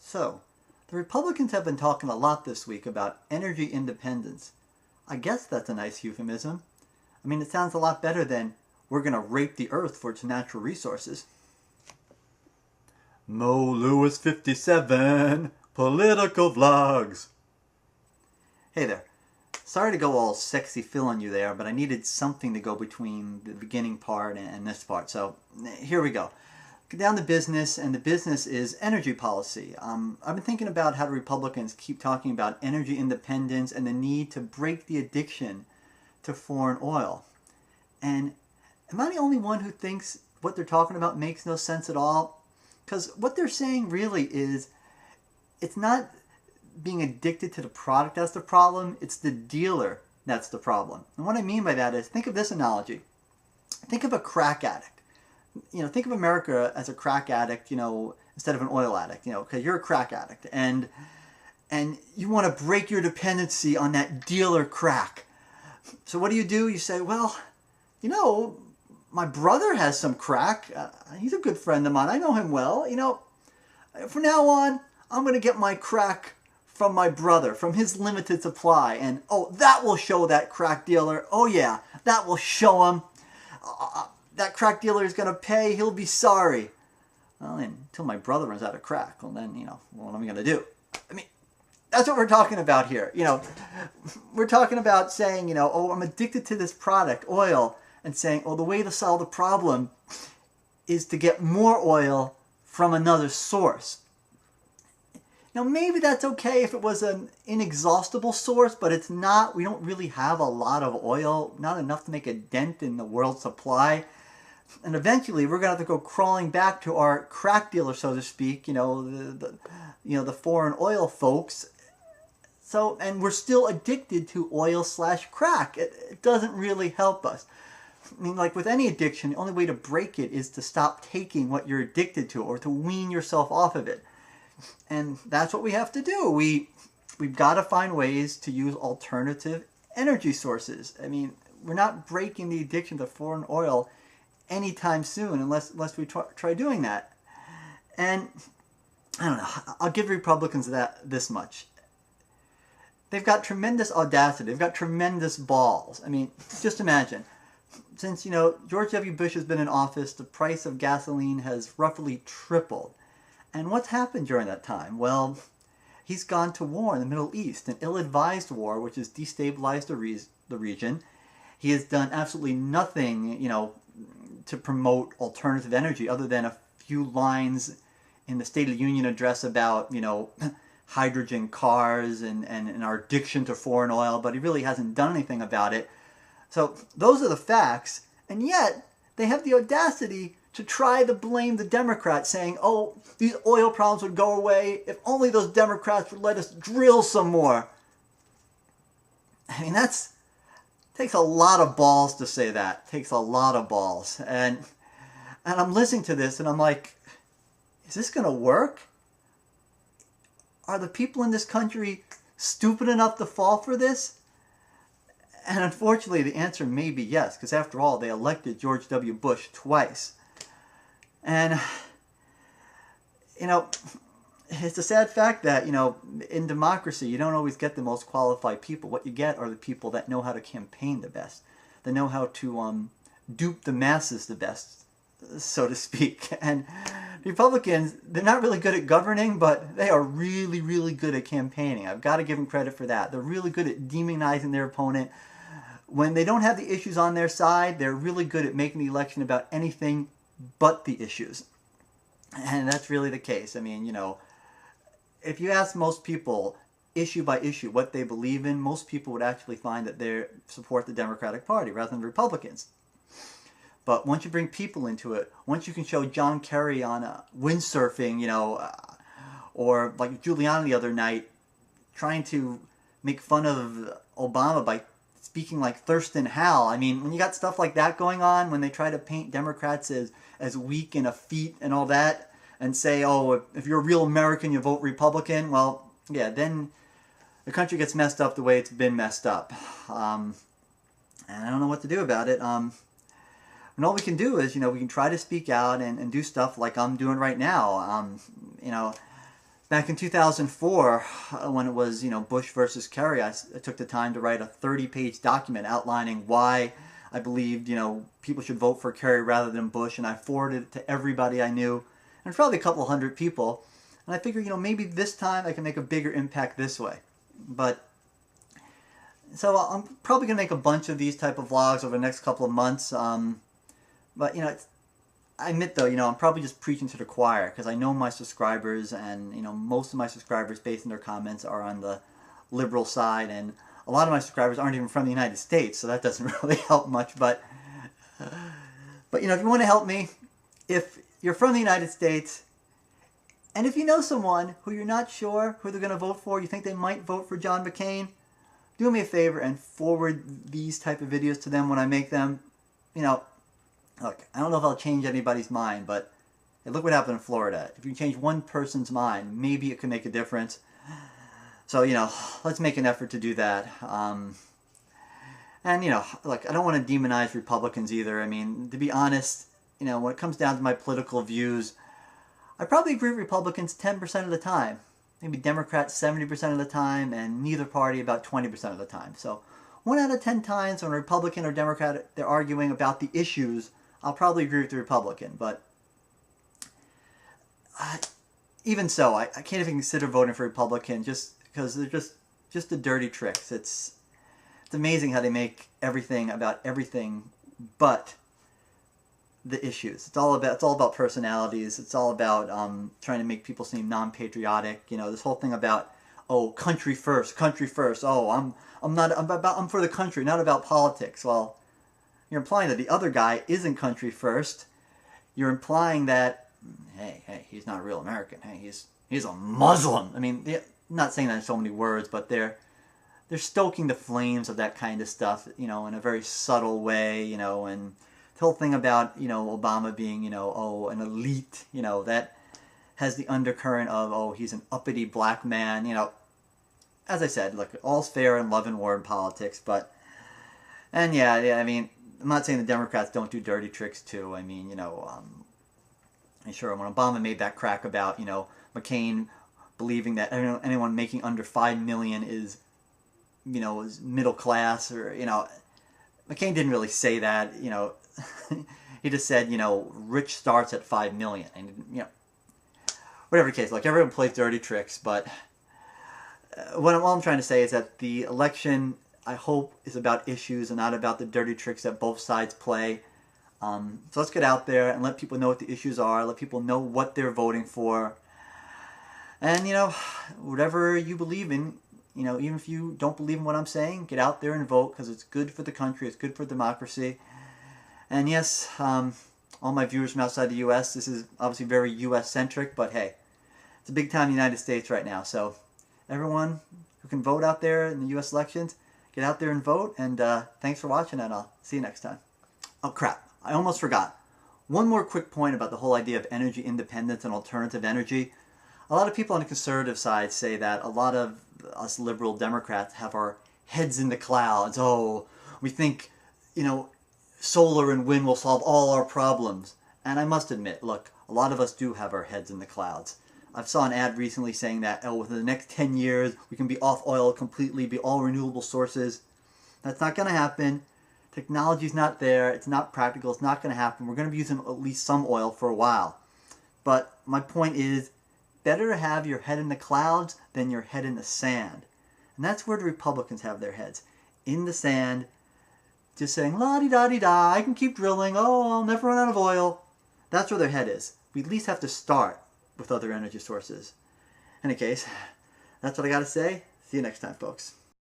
So, the Republicans have been talking a lot this week about energy independence. I guess that's a nice euphemism. I mean, it sounds a lot better than we're going to rape the earth for its natural resources. Mo Lewis 57, Political Vlogs. Hey there. Sorry to go all sexy Phil on you there, but I needed something to go between the beginning part and this part. So, here we go. Get down to business, and the business is energy policy. I've been thinking about how the Republicans keep talking about energy independence and the need to break the addiction to foreign oil. And am I the only one who thinks what they're talking about makes no sense at all? Because what they're saying really is, it's not being addicted to the product that's the problem, it's the dealer that's the problem. And what I mean by that is, think of this analogy. Think of a crack addict. Think of America as a crack addict, instead of an oil addict, because you're a crack addict and you want to break your dependency on that dealer crack. So what do? You say, well, my brother has some crack. He's a good friend of mine. I know him well. From now on, I'm going to get my crack from my brother, from his limited supply. And, that will show that crack dealer. Oh, yeah, that will show him. That crack dealer is going to pay. He'll be sorry. Well, until my brother runs out of crack. Well, then, what am I going to do? I mean, that's what we're talking about here. We're talking about saying, I'm addicted to this product, oil, and saying, the way to solve the problem is to get more oil from another source. Now, maybe that's okay if it was an inexhaustible source, but it's not. We don't really have a lot of oil, not enough to make a dent in the world supply. And eventually, we're going to have to go crawling back to our crack dealer, so to speak, the foreign oil folks. So, and we're still addicted to oil/crack. It doesn't really help us. I mean, like with any addiction, the only way to break it is to stop taking what you're addicted to or to wean yourself off of it. And that's what we have to do. We've got to find ways to use alternative energy sources. I mean, we're not breaking the addiction to foreign oil anytime soon unless we try doing that. And I don't know. I'll give Republicans this much. They've got tremendous audacity. They've got tremendous balls. I mean, just imagine. Since, George W. Bush has been in office, the price of gasoline has roughly tripled. And what's happened during that time? Well, he's gone to war in the Middle East, an ill-advised war which has destabilized the region. He has done absolutely nothing, to promote alternative energy other than a few lines in the State of the Union address about, hydrogen cars and our addiction to foreign oil, but he really hasn't done anything about it. So those are the facts, and yet they have the audacity to try to blame the Democrats, saying, these oil problems would go away if only those Democrats would let us drill some more. I mean, takes a lot of balls to say that. It takes a lot of balls. And I'm listening to this and I'm like, is this going to work? Are the people in this country stupid enough to fall for this? And unfortunately, the answer may be yes, because after all, they elected George W. Bush twice. And, it's a sad fact that, in democracy, you don't always get the most qualified people. What you get are the people that know how to campaign the best, that know how to dupe the masses the best, so to speak. And Republicans, they're not really good at governing, but they are really, really good at campaigning. I've got to give them credit for that. They're really good at demonizing their opponent. When they don't have the issues on their side, they're really good at making the election about anything but the issues. And that's really the case. I mean, if you ask most people issue by issue what they believe in, most people would actually find that they support the Democratic Party rather than Republicans. But once you bring people into it, once you can show John Kerry on windsurfing, or like Giuliani the other night, trying to make fun of Obama by speaking like Thurston Howell. I mean, when you got stuff like that going on, when they try to paint Democrats as weak and effete and all that, and say, if you're a real American, you vote Republican, well, yeah, then the country gets messed up the way it's been messed up. And I don't know what to do about it. And all we can do is, we can try to speak out and do stuff like I'm doing right now. Back in 2004, when it was, Bush versus Kerry, I took the time to write a 30-page document outlining why I believed, people should vote for Kerry rather than Bush, and I forwarded it to everybody I knew, and probably a couple hundred people. And I figured, maybe this time I can make a bigger impact this way. But so I'm probably going to make a bunch of these type of vlogs over the next couple of months. But, I admit though, I'm probably just preaching to the choir because I know my subscribers, and, most of my subscribers, based on their comments, are on the liberal side, and a lot of my subscribers aren't even from the United States, so that doesn't really help much. But if you want to help me, if you're from the United States, and if you know someone who you're not sure who they're going to vote for, you think they might vote for John McCain, do me a favor and forward these type of videos to them when I make them. Look, I don't know if I'll change anybody's mind, but hey, look what happened in Florida. If you change one person's mind, maybe it can make a difference. So, let's make an effort to do that. And, look, I don't want to demonize Republicans either. I mean, to be honest, when it comes down to my political views, I probably agree with Republicans 10% of the time. Maybe Democrats 70% of the time, and neither party about 20% of the time. So 1 out of 10 times when a Republican or Democrat, they're arguing about the issues, I'll probably agree with the Republican. But even so, I can't even consider voting for Republican just because they're just the dirty tricks. It's amazing how they make everything about everything but the issues. It's all about personalities. It's all about trying to make people seem non-patriotic. This whole thing about, oh, country first. Oh, I'm for the country, not about politics. Well, you're implying that the other guy isn't country first. You're implying that, hey, he's not a real American. Hey, he's a Muslim. I mean, I'm not saying that in so many words, but they're stoking the flames of that kind of stuff, in a very subtle way, and the whole thing about, Obama being, an elite, that has the undercurrent of, oh, he's an uppity black man, As I said, look, all's fair in love and war in politics, but, and yeah, I mean, I'm not saying the Democrats don't do dirty tricks too. I mean, sure, when Obama made that crack about, McCain believing that anyone making under $5 million is middle class, or, McCain didn't really say that, he just said, rich starts at $5 million, and, whatever the case, like, everyone plays dirty tricks, but all I'm trying to say is that the election, I hope, is about issues and not about the dirty tricks that both sides play. So let's get out there and let people know what the issues are, let people know what they're voting for, and, whatever you believe in, even if you don't believe in what I'm saying, get out there and vote, because it's good for the country, it's good for democracy. And yes, all my viewers from outside the U.S., this is obviously very U.S.-centric, but hey, it's a big-time United States right now. So everyone who can vote out there in the U.S. elections, get out there and vote. And thanks for watching, and I'll see you next time. Oh, crap. I almost forgot. One more quick point about the whole idea of energy independence and alternative energy. A lot of people on the conservative side say that a lot of us liberal Democrats have our heads in the clouds. Oh, we think, solar and wind will solve all our problems. And I must admit, look, a lot of us do have our heads in the clouds. I saw an ad recently saying that, within the next 10 years, we can be off oil completely, be all renewable sources. That's not going to happen. Technology's not there. It's not practical. It's not going to happen. We're going to be using at least some oil for a while. But my point is, better to have your head in the clouds than your head in the sand. And that's where the Republicans have their heads. In the sand, just saying, la-di-da-di-da, I can keep drilling, oh, I'll never run out of oil. That's where their head is. We at least have to start with other energy sources. In any case, that's what I got to say. See you next time, folks.